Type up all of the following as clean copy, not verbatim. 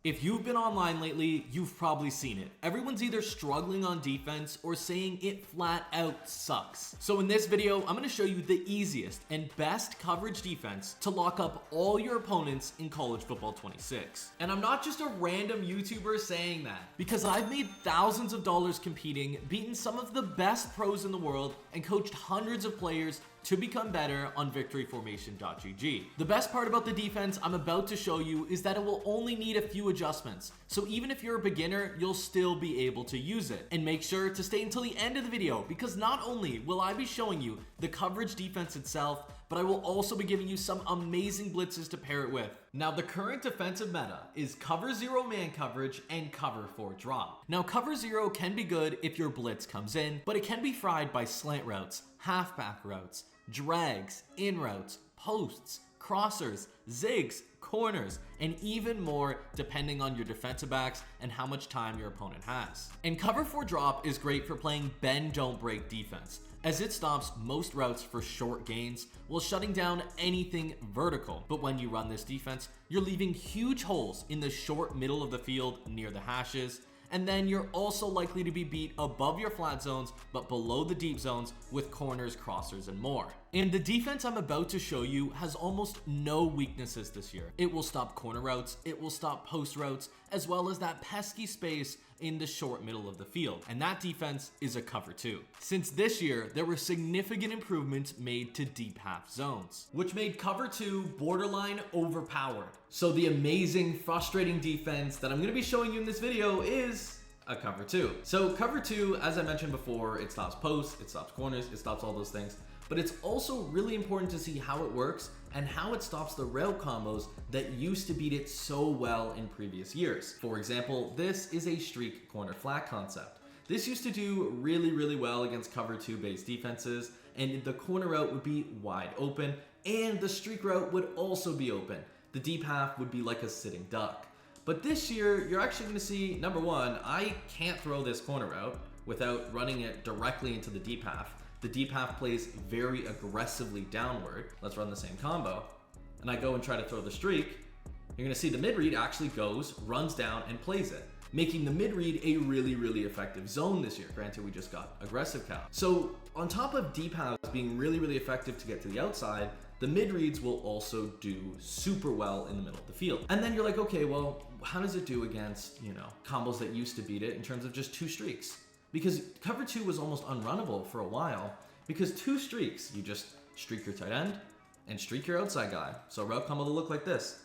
If you've been online lately, you've probably seen it. Everyone's either struggling on defense or saying it flat out sucks. So in this video, I'm gonna show you the easiest and best coverage defense to lock up all your opponents in college football 26. And I'm not just a random YouTuber saying that, because I've made thousands of dollars competing, beaten some of the best pros in the world, and coached hundreds of players to become better on victoryformation.gg. The best part about the defense I'm about to show you is that it will only need a few adjustments. So even if you're a beginner, you'll still be able to use it. And make sure to stay until the end of the video, because not only will I be showing you the coverage defense itself, but I will also be giving you some amazing blitzes to pair it with. Now, the current defensive meta is cover 0 man coverage and cover 4 drop. Now, cover 0 can be good if your blitz comes in, but it can be fried by slant routes, halfback routes, drags, in routes, posts, crossers, zigs, corners, and even more depending on your defensive backs and how much time your opponent has. And cover 4 drop is great for playing bend don't break defense, as it stops most routes for short gains while shutting down anything vertical. But when you run this defense, you're leaving huge holes in the short middle of the field near the hashes, and then you're also likely to be beat above your flat zones but below the deep zones with corners, crossers, and more. And the defense I'm about to show you has almost no weaknesses this year. It will stop corner routes, it will stop post routes, as well as that pesky space in the short middle of the field. And that defense is a cover 2. Since this year, there were significant improvements made to deep half zones, which made cover 2 borderline overpowered. So the amazing, frustrating defense that I'm gonna be showing you in this video is a cover 2. So cover 2, as I mentioned before, it stops posts, it stops corners, it stops all those things. But it's also really important to see how it works and how it stops the route combos that used to beat it so well in previous years. For example, this is a streak corner flat concept. This used to do really well against cover 2 based defenses, and the corner route would be wide open and the streak route would also be open. The deep half would be like a sitting duck. But this year, you're actually gonna see, number one, I can't throw this corner route without running it directly into the deep half. The deep half plays very aggressively downward. Let's run the same combo. And I go and try to throw the streak. You're gonna see the mid read actually goes, runs down, and plays it, making the mid read a really effective zone this year. Granted, we just got aggressive count. So on top of deep halves being really effective to get to the outside, the mid reads will also do super well in the middle of the field. And then you're like, okay, well, how does it do against, combos that used to beat it in terms of just 2 streaks? Because cover 2 was almost unrunnable for a while, because 2 streaks, you just streak your tight end and streak your outside guy. So a route combo to look like this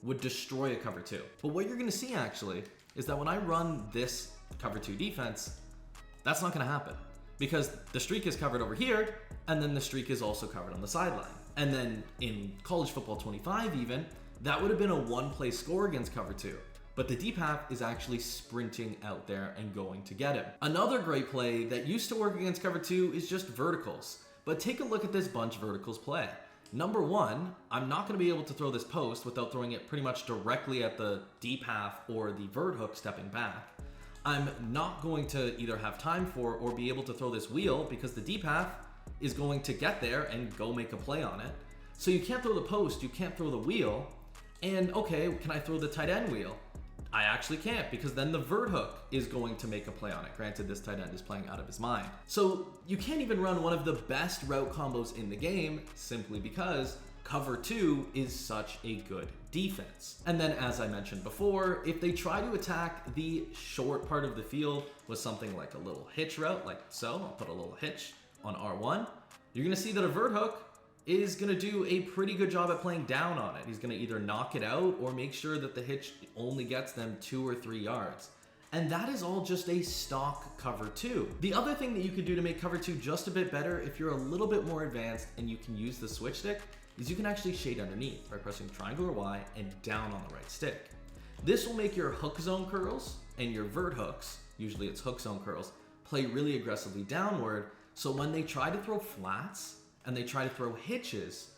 would destroy a cover 2. But what you're gonna see actually is that when I run this cover 2 defense, that's not gonna happen, because the streak is covered over here, and then the streak is also covered on the sideline. And then in college football 25 even, that would have been a 1-play score against cover 2. But the deep half is actually sprinting out there and going to get him. Another great play that used to work against cover 2 is just verticals. But take a look at this bunch verticals play. Number one, I'm not gonna be able to throw this post without throwing it pretty much directly at the deep half or the vert hook stepping back. I'm not going to either have time for or be able to throw this wheel because the deep half is going to get there and go make a play on it. So you can't throw the post, you can't throw the wheel. And okay, can I throw the tight end wheel? I actually can't, because then the vert hook is going to make a play on it. Granted, this tight end is playing out of his mind. So you can't even run one of the best route combos in the game simply because cover 2 is such a good defense. And then, as I mentioned before, if they try to attack the short part of the field with something like a little hitch route, like so, I'll put a little hitch on R1, you're gonna see that a vert hook is gonna do a pretty good job at playing down on it. He's gonna either knock it out or make sure that the hitch only gets them 2 or 3 yards. And that is all just a stock cover 2. The other thing that you could do to make cover 2 just a bit better, if you're a little bit more advanced and you can use the switch stick, is you can actually shade underneath by pressing triangle or Y and down on the right stick. This will make your hook zone curls and your vert hooks, usually it's hook zone curls, play really aggressively downward. So when they try to throw flats and they try to throw hitches,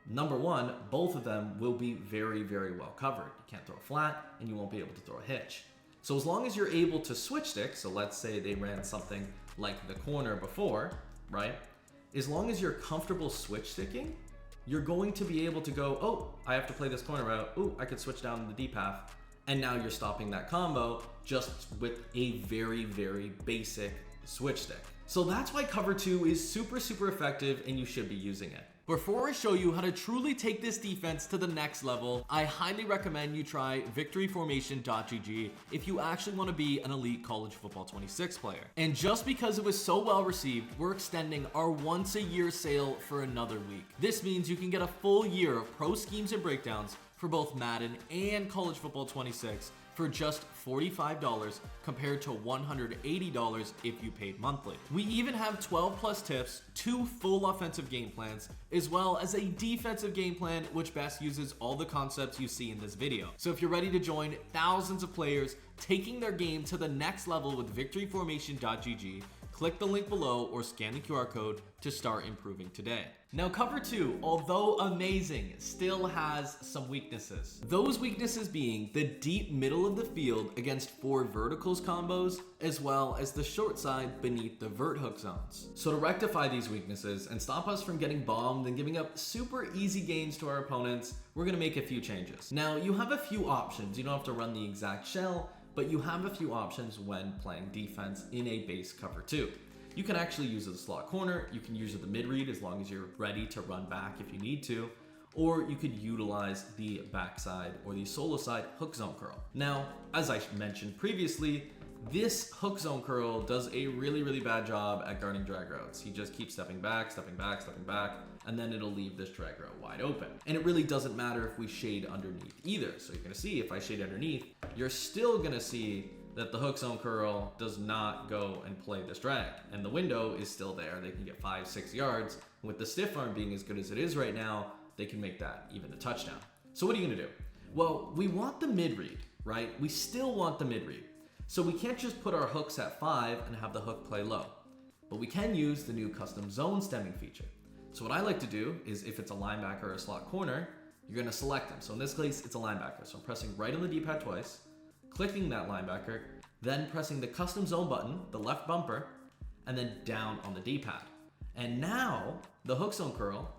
number one, both of them will be very well covered. You can't throw a flat and you won't be able to throw a hitch. So as long as you're able to switch stick, so let's say they ran something like the corner before, right? As long as you're comfortable switch sticking, you're going to be able to go, oh, I have to play this corner route. Oh, I could switch down to the deep half. And now you're stopping that combo just with a very, very basic switch stick. So that's why cover 2 is super effective and you should be using it. Before I show you how to truly take this defense to the next level, I highly recommend you try victoryformation.gg if you actually want to be an elite college football 26 player. And just because it was so well received, we're extending our once a year sale for another week. This means you can get a full year of pro schemes and breakdowns for both Madden and college football 26 for just $45 compared to $180 if you paid monthly. We even have 12 plus tips, 2 full offensive game plans, as well as a defensive game plan which best uses all the concepts you see in this video. So if you're ready to join thousands of players taking their game to the next level with victoryformation.gg, click the link below or scan the QR code to start improving today. Now cover 2, although amazing, still has some weaknesses. Those weaknesses being the deep middle of the field against 4 verticals combos, as well as the short side beneath the vert hook zones. So to rectify these weaknesses and stop us from getting bombed and giving up super easy games to our opponents, we're gonna make a few changes. Now you have a few options. You don't have to run the exact shell, but you have a few options when playing defense in a base cover 2. You can actually use it as a slot corner, you can use it the mid read as long as you're ready to run back if you need to, or you could utilize the backside or the solo side hook zone curl. Now, as I mentioned previously, this hook zone curl does a really bad job at guarding drag routes. He just keeps stepping back, and then it'll leave this drag route wide open. And it really doesn't matter if we shade underneath either. So you're gonna see if I shade underneath, you're still gonna see that the hook zone curl does not go and play this drag. And the window is still there. They can get 5-6 yards. And with the stiff arm being as good as it is right now, they can make that even a touchdown. So what are you gonna do? Well, we want the mid read, right? We still want the mid read. So we can't just put our hooks at 5 and have the hook play low. But we can use the new custom zone stemming feature. So what I like to do is if it's a linebacker or a slot corner, you're gonna select them. So in this case, it's a linebacker. So I'm pressing right on the D-pad twice, clicking that linebacker, then pressing the custom zone button, the left bumper, and then down on the D-pad. And now the hook zone curl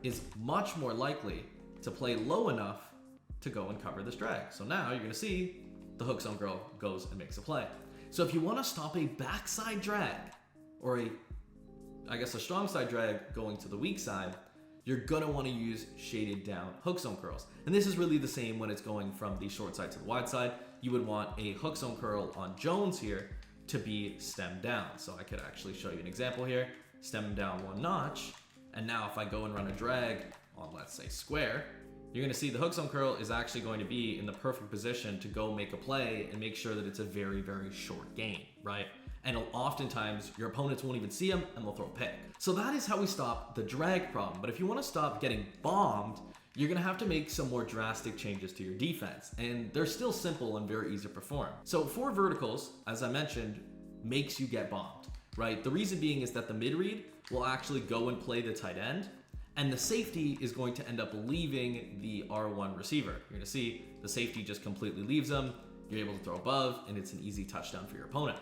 is much more likely to play low enough to go and cover this drag. So now you're gonna see the hook zone curl goes and makes a play. So if you wanna stop a backside drag or a strong side drag going to the weak side, you're gonna wanna use shaded down hook zone curls. And this is really the same when it's going from the short side to the wide side. You would want a hook zone curl on Jones here to be stemmed down. So I could actually show you an example here, stem him down 1 notch. And now if I go and run a drag on, let's say, square, you're gonna see the hook zone curl is actually going to be in the perfect position to go make a play and make sure that it's a very short game, right? And oftentimes your opponents won't even see them and they'll throw a pick. So that is how we stop the drag problem. But if you wanna stop getting bombed, you're gonna have to make some more drastic changes to your defense. And they're still simple and very easy to perform. So 4 verticals, as I mentioned, makes you get bombed, right? The reason being is that the mid read will actually go and play the tight end, and the safety is going to end up leaving the R1 receiver. You're gonna see the safety just completely leaves them, you're able to throw above, and it's an easy touchdown for your opponent.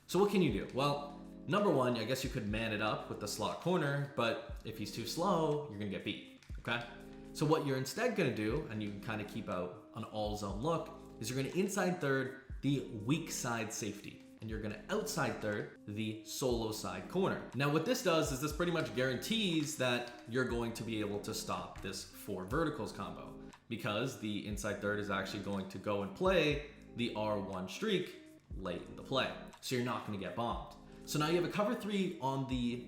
So what can you do? Well, number 1, I guess you could man it up with the slot corner, but if he's too slow, you're gonna get beat, okay? So what you're instead gonna do, and you can kind of keep out an all zone look, is you're gonna inside third the weak side safety, and you're gonna outside third the solo side corner. Now what this does is this pretty much guarantees that you're going to be able to stop this 4 verticals combo, because the inside third is actually going to go and play the R1 streak late in the play. So you're not gonna get bombed. So now you have a cover 3 on the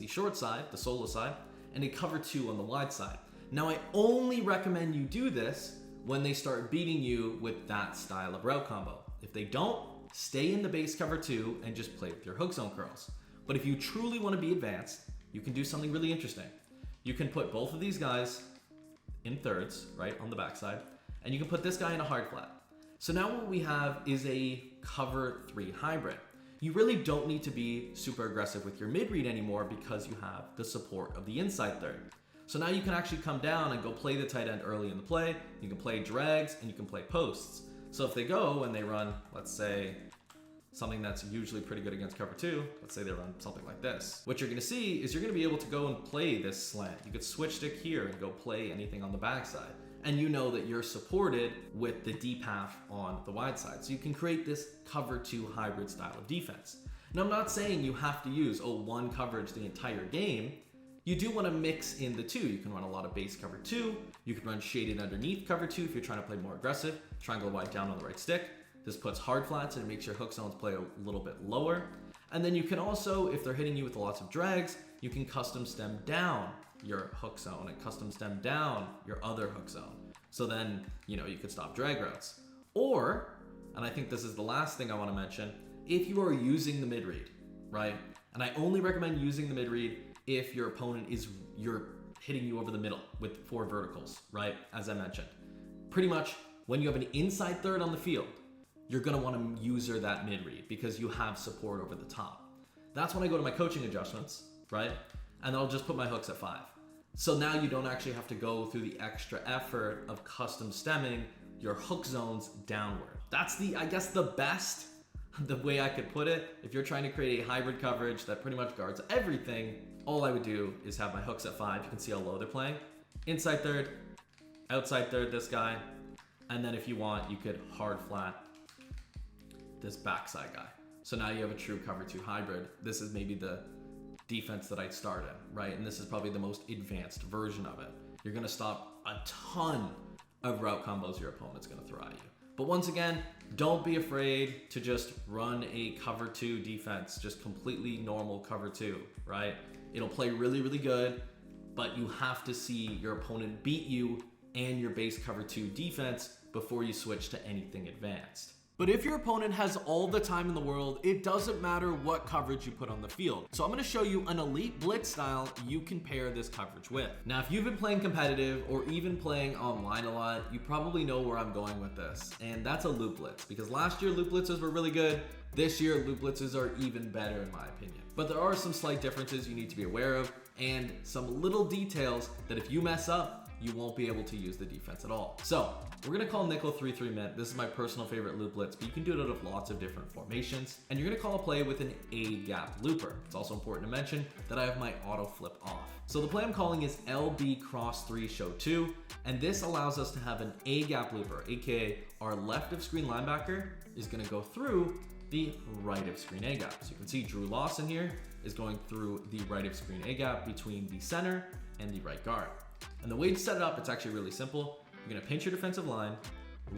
short side, the solo side, and a cover 2 on the wide side. Now I only recommend you do this when they start beating you with that style of route combo. If they don't, stay in the base cover 2 and just play with your hook zone curls. But if you truly wanna be advanced, you can do something really interesting. You can put both of these guys in thirds, right, on the backside, and you can put this guy in a hard flat. So now what we have is a cover 3 hybrid. You really don't need to be super aggressive with your mid read anymore because you have the support of the inside third. So now you can actually come down and go play the tight end early in the play. You can play drags and you can play posts. So if they go and they run, let's say, something that's usually pretty good against cover 2, let's say they run something like this. What you're gonna see is you're gonna be able to go and play this slant. You could switch stick here and go play anything on the backside. and you know that you're supported with the deep half on the wide side. So you can create this cover 2 hybrid style of defense. Now, I'm not saying you have to use one coverage the entire game. You do want to mix in the two. You can run a lot of base cover 2. You can run shaded underneath cover 2 if you're trying to play more aggressive. Triangle wide down on the right stick. This puts hard flats and makes your hook zones play a little bit lower. And then you can also, if they're hitting you with lots of drags, you can custom stem down your hook zone and custom stem down your other hook zone. So then, you could stop drag routes. Or, and I think this is the last thing I want to mention, if you are using the mid read, right? And I only recommend using the mid read if your opponent you're hitting you over the middle with 4 verticals, right? As I mentioned. Pretty much when you have an inside third on the field, you're gonna want to user that mid read because you have support over the top. That's when I go to my coaching adjustments, right? And I'll just put my hooks at 5. So now you don't actually have to go through the extra effort of custom stemming your hook zones downward. That's the way I could put it. If you're trying to create a hybrid coverage that pretty much guards everything, all I would do is have my hooks at 5. You can see how low they're playing. Inside third, outside third, this guy. And then if you want, you could hard flat this backside guy. So now you have a true cover 2 hybrid. This is maybe the defense that I'd start in, right? And this is probably the most advanced version of it. You're gonna stop a ton of route combos your opponent's gonna throw at you. But once again, don't be afraid to just run a cover 2 defense, just completely normal cover 2, right? It'll play really, really good, but you have to see your opponent beat you and your base cover 2 defense before you switch to anything advanced. But if your opponent has all the time in the world, it doesn't matter what coverage you put on the field. So I'm gonna show you an elite blitz style you can pair this coverage with. Now, if you've been playing competitive or even playing online a lot, you probably know where I'm going with this. And that's a loop blitz, because last year loop blitzes were really good. This year loop blitzes are even better in my opinion. But there are some slight differences you need to be aware of and some little details that if you mess up, you won't be able to use the defense at all. So we're gonna call nickel 3-3 mint. This is my personal favorite loop blitz, but you can do it out of lots of different formations. And you're gonna call a play with an A gap looper. It's also important to mention that I have my auto flip off. So the play I'm calling is LB cross 3 show 2. And this allows us to have an A gap looper, AKA our left of screen linebacker is gonna go through the right of screen A gap. So you can see Drew Lawson here is going through the right of screen A gap between the center and the right guard. And the way to set it up, it's actually really simple. You're gonna pinch your defensive line,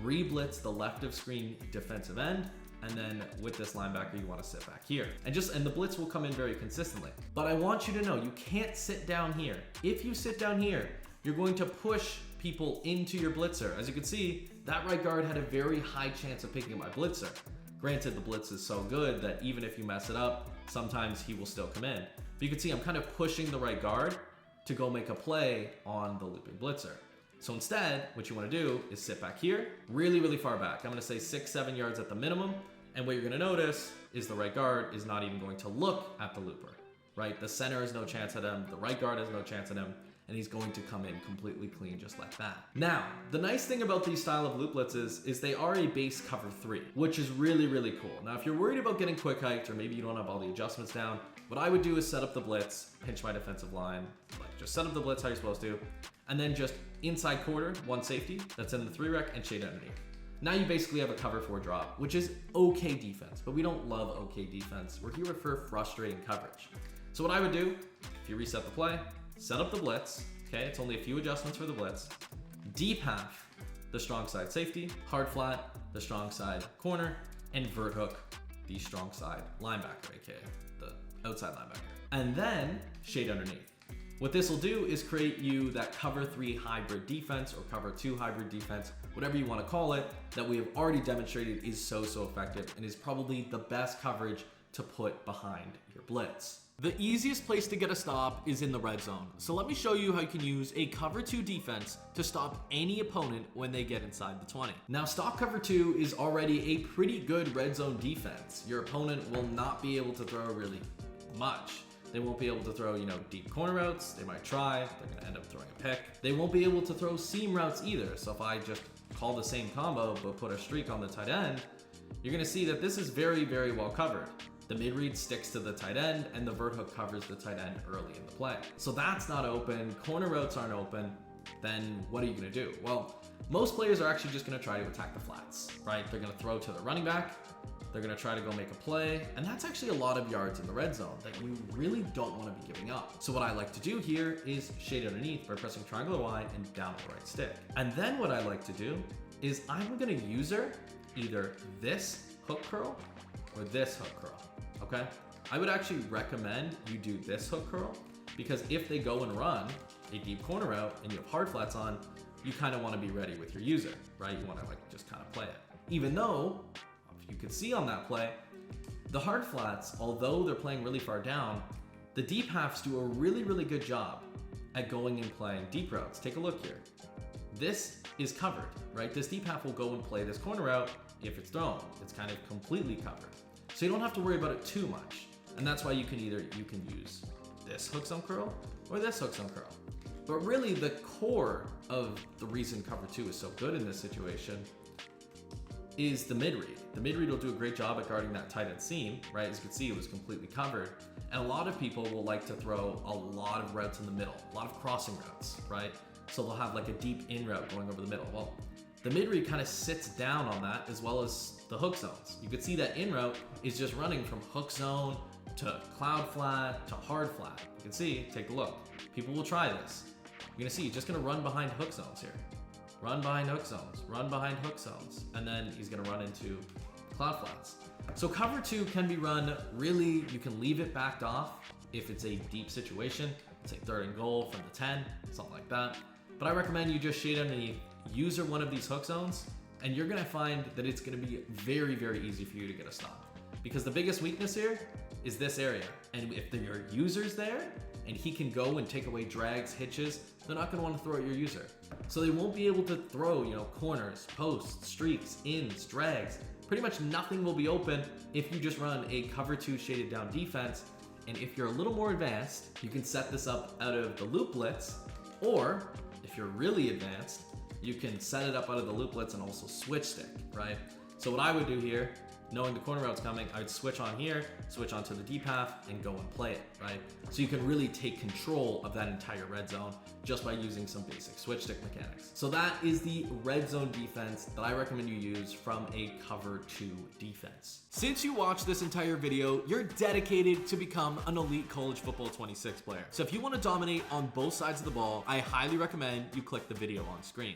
re-blitz the left of screen defensive end, and then with this linebacker, you wanna sit back here. And the blitz will come in very consistently. But I want you to know, you can't sit down here. If you sit down here, you're going to push people into your blitzer. As you can see, that right guard had a very high chance of picking my blitzer. Granted, the blitz is so good that even if you mess it up, sometimes he will still come in. But you can see I'm kind of pushing the right guard to go make a play on the looping blitzer. So instead, what you want to do is sit back here, really, really far back. I'm going to say 6-7 yards at the minimum. And what you're going to notice is the right guard is not even going to look at the looper, right? The center has no chance at him. The right guard has no chance at him. And he's going to come in completely clean just like that. Now, the nice thing about these style of loop blitzes is they are a base cover 3, which is really, really cool. Now, if you're worried about getting quick hiked or maybe you don't have all the adjustments down, what I would do is set up the blitz, pinch my defensive line, like just set up the blitz how you're supposed to, and then just inside quarter, 1 safety that's in the 3 rec and shade underneath. Now you basically have a cover 4 drop, which is okay defense, but we don't love okay defense. We're here for frustrating coverage. So what I would do, if you reset the play, set up the blitz, okay? It's only a few adjustments for the blitz. Deep half, the strong side safety. Hard flat, the strong side corner. And vert hook, the strong side linebacker, aka the outside linebacker. And then shade underneath. What this will do is create you that cover 3 hybrid defense or cover 2 hybrid defense, whatever you want to call it, that we have already demonstrated is so effective and is probably the best coverage to put behind your blitz. The easiest place to get a stop is in the red zone. So let me show you how you can use a cover 2 defense to stop any opponent when they get inside the 20. Now, stock cover 2 is already a pretty good red zone defense. Your opponent will not be able to throw really much. They won't be able to throw, deep corner routes. They might try, they're gonna end up throwing a pick. They won't be able to throw seam routes either. So if I just call the same combo, but put a streak on the tight end, you're gonna see that this is very, very well covered. The mid-read sticks to the tight end and the vert hook covers the tight end early in the play. So that's not open, corner routes aren't open. then what are you going to do? Well, most players are actually just going to try to attack the flats, right? They're going to throw to the running back. They're going to try to go make a play. And that's actually a lot of yards in the red zone that you really don't want to be giving up. So what I like to do here is shade underneath by pressing triangle Y and down the right stick. And then what I like to do is I'm going to user either this hook curl or this hook curl, okay? I would actually recommend you do this hook curl because if they go and run a deep corner route and you have hard flats on, you kind of want to be ready with your user, right? You want to like just kind of play it. Even though, if you could see on that play, the hard flats, although they're playing really far down, the deep halves do a really, really good job at going and playing deep routes. Take a look here. This is covered, right? This deep half will go and play this corner route if it's thrown. It's kind of completely covered. So you don't have to worry about it too much. And that's why you can use this hook zone curl or this hook zone curl. But really the core of the reason cover 2 is so good in this situation is the mid read. The mid read will do a great job at guarding that tight end seam, right? As you can see, it was completely covered. And a lot of people will like to throw a lot of routes in the middle, a lot of crossing routes, right? So they'll have like a deep in route going over the middle. Well, the mid read kind of sits down on that as well as the hook zones. You could see that in route is just running from hook zone to cloud flat to hard flat. You can see, take a look. People will try this. You're gonna see, he's just gonna run behind hook zones here. Run behind hook zones, run behind hook zones, and then he's gonna run into cloud flats. So cover 2 can be run really, you can leave it backed off if it's a deep situation, say 3rd and goal from the 10, something like that. But I recommend you just shade underneath, user one of these hook zones, and you're gonna find that it's gonna be very, very easy for you to get a stop. Because the biggest weakness here is this area. And if your user's there, and he can go and take away drags, hitches, they're not gonna wanna throw at your user. So they won't be able to throw, corners, posts, streaks, ins, drags. Pretty much nothing will be open if you just run a cover 2 shaded down defense. And if you're a little more advanced, you can set this up out of the loop blitz, or if you're really advanced, you can set it up out of the loop blitz and also switch stick, right? So what I would do here, knowing the corner route's coming, I would switch on here, switch onto the deep half, and go and play it, right? So you can really take control of that entire red zone just by using some basic switch stick mechanics. So that is the red zone defense that I recommend you use from a cover 2 defense. Since you watched this entire video, you're dedicated to become an elite college football 26 player. So if you want to dominate on both sides of the ball, I highly recommend you click the video on screen.